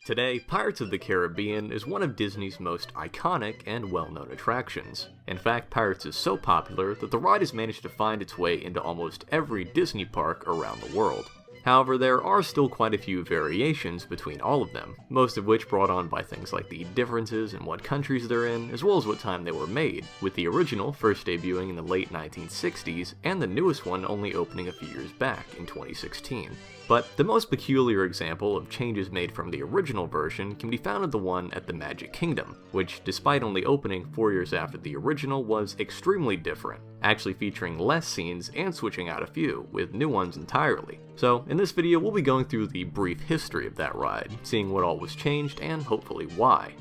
Today, Pirates of the Caribbean is one of Disney's most iconic and well-known attractions. In fact, Pirates is so popular that the ride has managed to find its way into almost every Disney park around the world. However, there are still quite a few variations between all of them, most of which brought on by things like the differences in what countries they're in, as well as what time they were made, with the original first debuting in the late 1960s, and the newest one only opening a few years back in 2016. But the most peculiar example of changes made from the original version can be found in the one at the Magic Kingdom, which, despite only opening 4 years after the original, was extremely different, actually featuring less scenes and switching out a few, with new ones entirely. So, in this video we'll be going through the brief history of that ride, seeing what all was changed and hopefully why.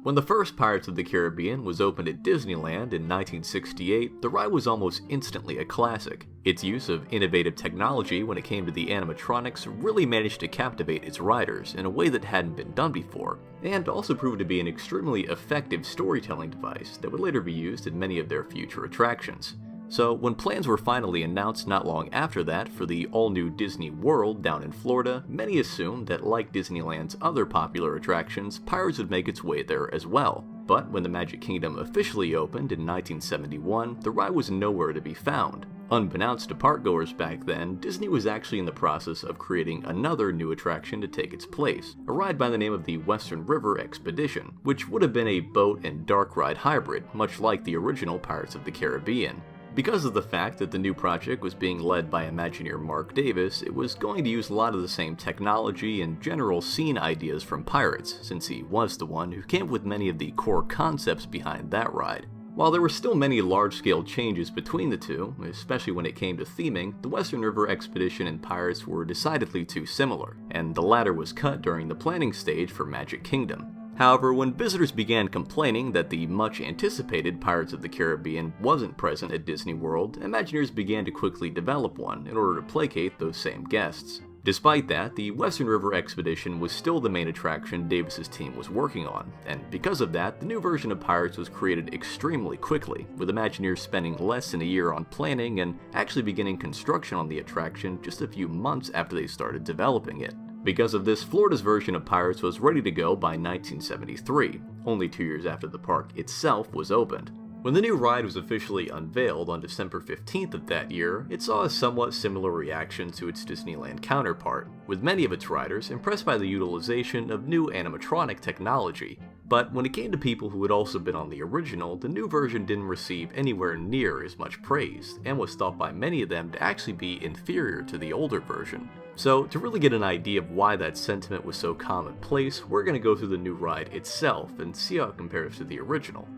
When the first Pirates of the Caribbean was opened at Disneyland in 1968, the ride was almost instantly a classic. Its use of innovative technology when it came to the animatronics really managed to captivate its riders in a way that hadn't been done before, and also proved to be an extremely effective storytelling device that would later be used in many of their future attractions. So, when plans were finally announced not long after that for the all-new Disney World down in Florida, many assumed that, like Disneyland's other popular attractions, Pirates would make its way there as well. But when the Magic Kingdom officially opened in 1971, the ride was nowhere to be found. Unbeknownst to parkgoers back then, Disney was actually in the process of creating another new attraction to take its place, a ride by the name of the Western River Expedition, which would have been a boat and dark ride hybrid, much like the original Pirates of the Caribbean. Because of the fact that the new project was being led by Imagineer Mark Davis, it was going to use a lot of the same technology and general scene ideas from Pirates, since he was the one who came up with many of the core concepts behind that ride. While there were still many large-scale changes between the two, especially when it came to theming, the Western River Expedition and Pirates were decidedly too similar, and the latter was cut during the planning stage for Magic Kingdom. However, when visitors began complaining that the much-anticipated Pirates of the Caribbean wasn't present at Disney World, Imagineers began to quickly develop one in order to placate those same guests. Despite that, the Western River Expedition was still the main attraction Davis's team was working on, and because of that, the new version of Pirates was created extremely quickly, with Imagineers spending less than a year on planning and actually beginning construction on the attraction just a few months after they started developing it. Because of this, Florida's version of Pirates was ready to go by 1973, only 2 years after the park itself was opened. When the new ride was officially unveiled on December 15th of that year, it saw a somewhat similar reaction to its Disneyland counterpart, with many of its riders impressed by the utilization of new animatronic technology. But when it came to people who had also been on the original, the new version didn't receive anywhere near as much praise, and was thought by many of them to actually be inferior to the older version. So, to really get an idea of why that sentiment was so commonplace, we're going to go through the new ride itself and see how it compares to the original.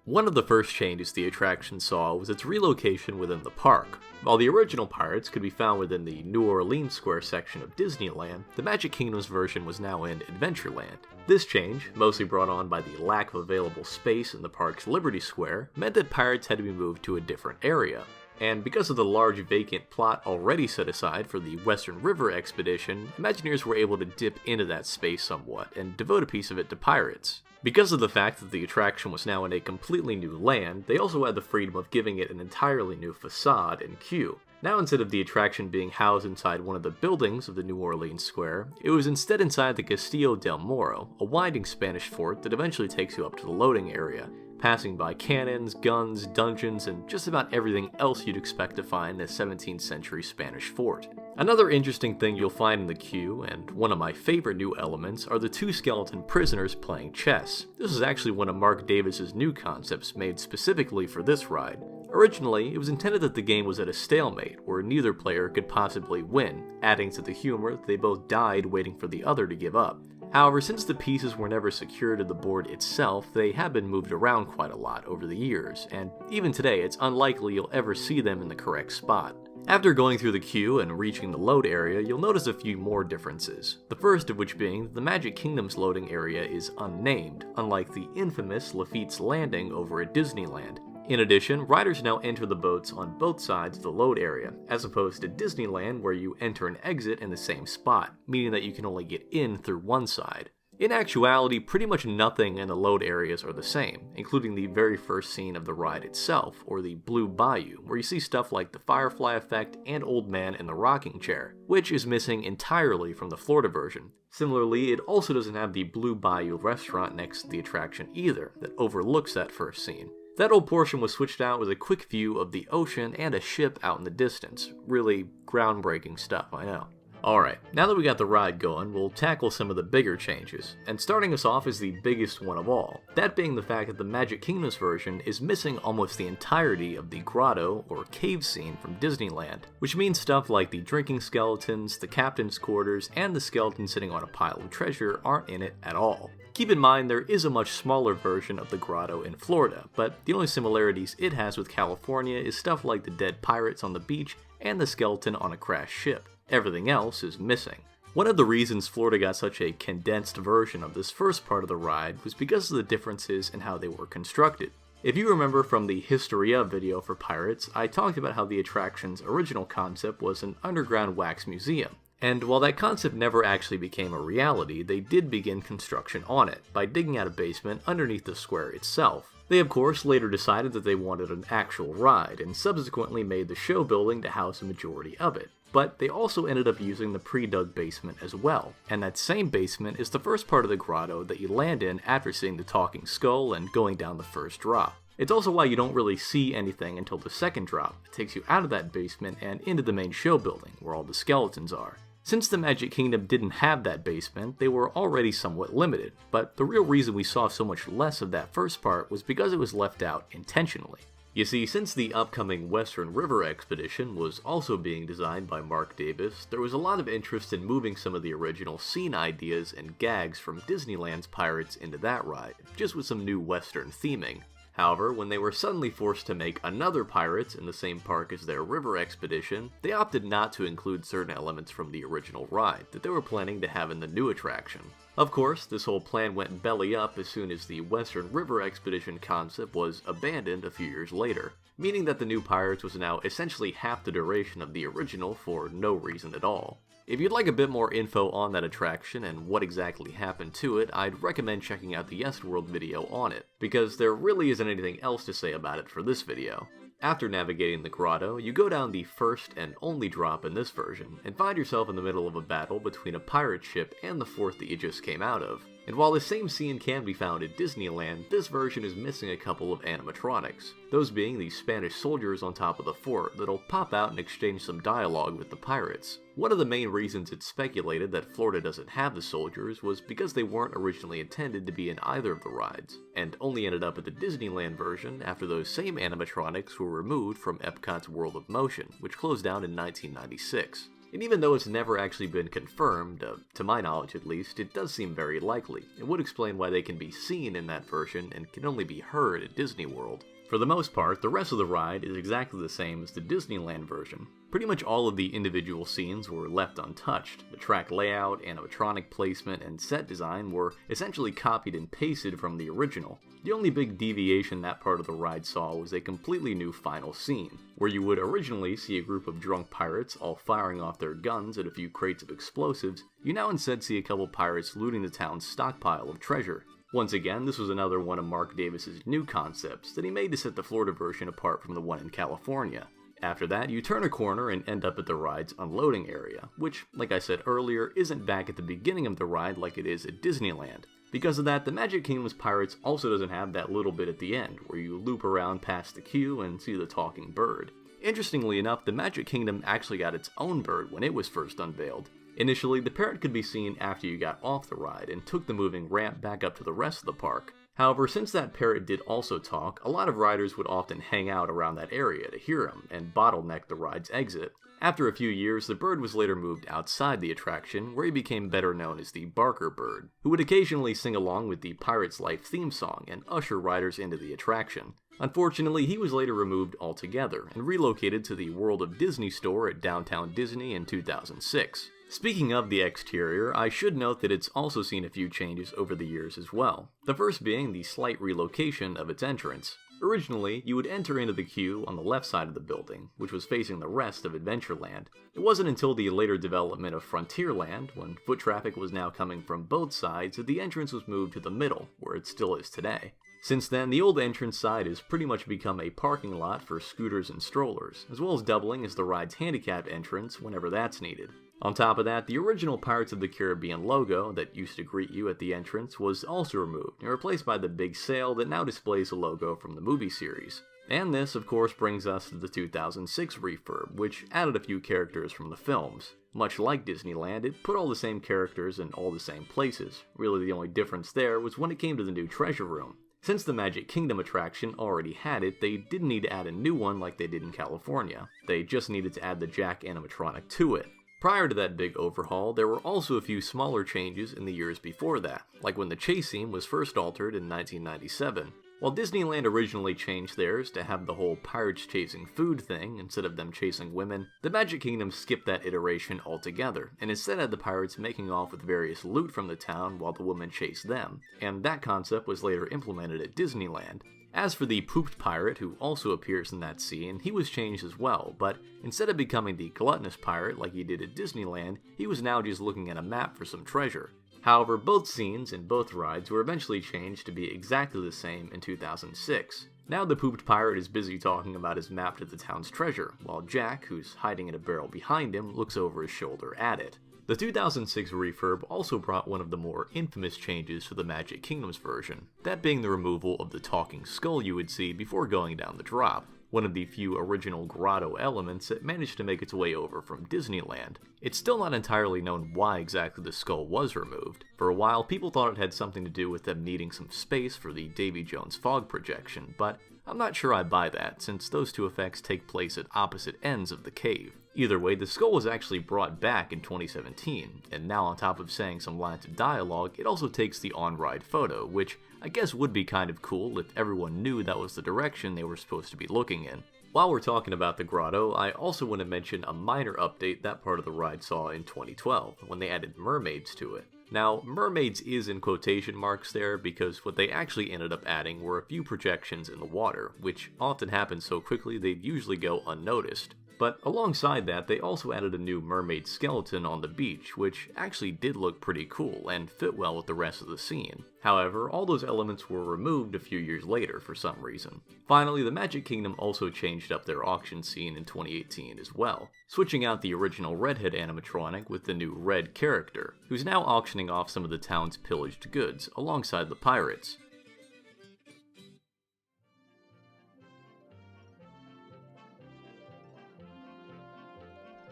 One of the first changes the attraction saw was its relocation within the park. While the original Pirates could be found within the New Orleans Square section of Disneyland, the Magic Kingdom's version was now in Adventureland. This change, mostly brought on by the lack of available space in the park's Liberty Square, meant that Pirates had to be moved to a different area. And because of the large vacant plot already set aside for the Western River Expedition, Imagineers were able to dip into that space somewhat and devote a piece of it to Pirates. Because of the fact that the attraction was now in a completely new land, they also had the freedom of giving it an entirely new facade and queue. Now, instead of the attraction being housed inside one of the buildings of the New Orleans Square, it was instead inside the Castillo del Moro, a winding Spanish fort that eventually takes you up to the loading area, passing by cannons, guns, dungeons, and just about everything else you'd expect to find in a 17th century Spanish fort. Another interesting thing you'll find in the queue, and one of my favorite new elements, are the two skeleton prisoners playing chess. This is actually one of Mark Davis's new concepts made specifically for this ride. Originally, it was intended that the game was at a stalemate, where neither player could possibly win, adding to the humor that they both died waiting for the other to give up. However, since the pieces were never secured to the board itself, they have been moved around quite a lot over the years, and even today it's unlikely you'll ever see them in the correct spot. After going through the queue and reaching the load area, you'll notice a few more differences, the first of which being that the Magic Kingdom's loading area is unnamed, unlike the infamous Lafitte's Landing over at Disneyland. In addition, riders now enter the boats on both sides of the load area, as opposed to Disneyland where you enter and exit in the same spot, meaning that you can only get in through one side. In actuality, pretty much nothing in the load areas are the same, including the very first scene of the ride itself, or the Blue Bayou, where you see stuff like the Firefly effect and Old Man in the rocking chair, which is missing entirely from the Florida version. Similarly, it also doesn't have the Blue Bayou restaurant next to the attraction either, that overlooks that first scene. That whole portion was switched out with a quick view of the ocean and a ship out in the distance. Really groundbreaking stuff, I know. Alright, now that we got the ride going, we'll tackle some of the bigger changes, and starting us off is the biggest one of all, that being the fact that the Magic Kingdom's version is missing almost the entirety of the grotto or cave scene from Disneyland, which means stuff like the drinking skeletons, the captain's quarters, and the skeleton sitting on a pile of treasure aren't in it at all. Keep in mind there is a much smaller version of the grotto in Florida, but the only similarities it has with California is stuff like the dead pirates on the beach and the skeleton on a crashed ship. Everything else is missing. One of the reasons Florida got such a condensed version of this first part of the ride was because of the differences in how they were constructed. If you remember from the History of video for Pirates, I talked about how the attraction's original concept was an underground wax museum. And while that concept never actually became a reality, they did begin construction on it, by digging out a basement underneath the square itself. They of course later decided that they wanted an actual ride, and subsequently made the show building to house a majority of it. But they also ended up using the pre-dug basement as well, and that same basement is the first part of the grotto that you land in after seeing the talking skull and going down the first drop. It's also why you don't really see anything until the second drop. It takes you out of that basement and into the main show building, where all the skeletons are. Since the Magic Kingdom didn't have that basement, they were already somewhat limited, but the real reason we saw so much less of that first part was because it was left out intentionally. You see, since the upcoming Western River Expedition was also being designed by Mark Davis, there was a lot of interest in moving some of the original scene ideas and gags from Disneyland's Pirates into that ride, just with some new Western theming. However, when they were suddenly forced to make another Pirates in the same park as their river expedition, they opted not to include certain elements from the original ride that they were planning to have in the new attraction. Of course, this whole plan went belly up as soon as the Western River Expedition concept was abandoned a few years later, meaning that the new Pirates was now essentially half the duration of the original for no reason at all. If you'd like a bit more info on that attraction and what exactly happened to it, I'd recommend checking out the Yestworld video on it, because there really isn't anything else to say about it for this video. After navigating the grotto, you go down the first and only drop in this version, and find yourself in the middle of a battle between a pirate ship and the fort that you just came out of. And while the same scene can be found at Disneyland, this version is missing a couple of animatronics, those being the Spanish soldiers on top of the fort that'll pop out and exchange some dialogue with the pirates. One of the main reasons it's speculated that Florida doesn't have the soldiers was because they weren't originally intended to be in either of the rides, and only ended up at the Disneyland version after those same animatronics were removed from Epcot's World of Motion, which closed down in 1996. And even though it's never actually been confirmed, to my knowledge at least, it does seem very likely. It would explain why they can be seen in that version and can only be heard at Disney World. For the most part, the rest of the ride is exactly the same as the Disneyland version. Pretty much all of the individual scenes were left untouched. The track layout, animatronic placement, and set design were essentially copied and pasted from the original. The only big deviation that part of the ride saw was a completely new final scene, where you would originally see a group of drunk pirates all firing off their guns at a few crates of explosives. You now instead see a couple pirates looting the town's stockpile of treasure. Once again, this was another one of Mark Davis's new concepts that he made to set the Florida version apart from the one in California. After that, you turn a corner and end up at the ride's unloading area, which, like I said earlier, isn't back at the beginning of the ride like it is at Disneyland. Because of that, the Magic Kingdom's Pirates also doesn't have that little bit at the end, where you loop around past the queue and see the talking bird. Interestingly enough, the Magic Kingdom actually got its own bird when it was first unveiled. Initially, the parrot could be seen after you got off the ride and took the moving ramp back up to the rest of the park. However, since that parrot did also talk, a lot of riders would often hang out around that area to hear him and bottleneck the ride's exit. After a few years, the bird was later moved outside the attraction, where he became better known as the Barker Bird, who would occasionally sing along with the Pirate's Life theme song and usher riders into the attraction. Unfortunately, he was later removed altogether and relocated to the World of Disney store at Downtown Disney in 2006. Speaking of the exterior, I should note that it's also seen a few changes over the years as well. The first being the slight relocation of its entrance. Originally, you would enter into the queue on the left side of the building, which was facing the rest of Adventureland. It wasn't until the later development of Frontierland, when foot traffic was now coming from both sides, that the entrance was moved to the middle, where it still is today. Since then, the old entrance side has pretty much become a parking lot for scooters and strollers, as well as doubling as the ride's handicapped entrance whenever that's needed. On top of that, the original Pirates of the Caribbean logo that used to greet you at the entrance was also removed and replaced by the big sail that now displays the logo from the movie series. And this, of course, brings us to the 2006 refurb, which added a few characters from the films. Much like Disneyland, it put all the same characters in all the same places. Really, the only difference there was when it came to the new treasure room. Since the Magic Kingdom attraction already had it, they didn't need to add a new one like they did in California. They just needed to add the Jack animatronic to it. Prior to that big overhaul, there were also a few smaller changes in the years before that, like when the chase scene was first altered in 1997. While Disneyland originally changed theirs to have the whole pirates chasing food thing instead of them chasing women, the Magic Kingdom skipped that iteration altogether, and instead had the pirates making off with various loot from the town while the women chased them, and that concept was later implemented at Disneyland. As for the pooped pirate, who also appears in that scene, he was changed as well, but instead of becoming the gluttonous pirate like he did at Disneyland, he was now just looking at a map for some treasure. However, both scenes in both rides were eventually changed to be exactly the same in 2006. Now the pooped pirate is busy talking about his map to the town's treasure, while Jack, who's hiding in a barrel behind him, looks over his shoulder at it. The 2006 refurb also brought one of the more infamous changes to the Magic Kingdom's version, that being the removal of the talking skull you would see before going down the drop, one of the few original grotto elements that managed to make its way over from Disneyland. It's still not entirely known why exactly the skull was removed. For a while, people thought it had something to do with them needing some space for the Davy Jones fog projection, but I'm not sure I buy that, since those two effects take place at opposite ends of the cave. Either way, the skull was actually brought back in 2017, and now on top of saying some lines of dialogue, it also takes the on-ride photo, which I guess would be kind of cool if everyone knew that was the direction they were supposed to be looking in. While we're talking about the grotto, I also want to mention a minor update that part of the ride saw in 2012, when they added mermaids to it. Now, mermaids is in quotation marks there because what they actually ended up adding were a few projections in the water, which often happen so quickly they'd usually go unnoticed. But alongside that, they also added a new mermaid skeleton on the beach, which actually did look pretty cool and fit well with the rest of the scene. However, all those elements were removed a few years later for some reason. Finally, the Magic Kingdom also changed up their auction scene in 2018 as well, switching out the original redhead animatronic with the new red character, who's now auctioning off some of the town's pillaged goods alongside the pirates.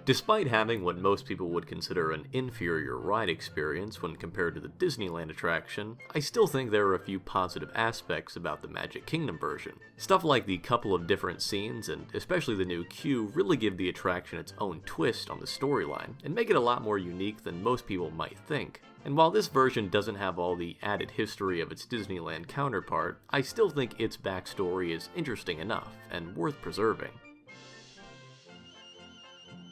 Despite having what most people would consider an inferior ride experience when compared to the Disneyland attraction, I still think there are a few positive aspects about the Magic Kingdom version. Stuff like the couple of different scenes, and especially the new queue, really give the attraction its own twist on the storyline, and make it a lot more unique than most people might think. And while this version doesn't have all the added history of its Disneyland counterpart, I still think its backstory is interesting enough, and worth preserving.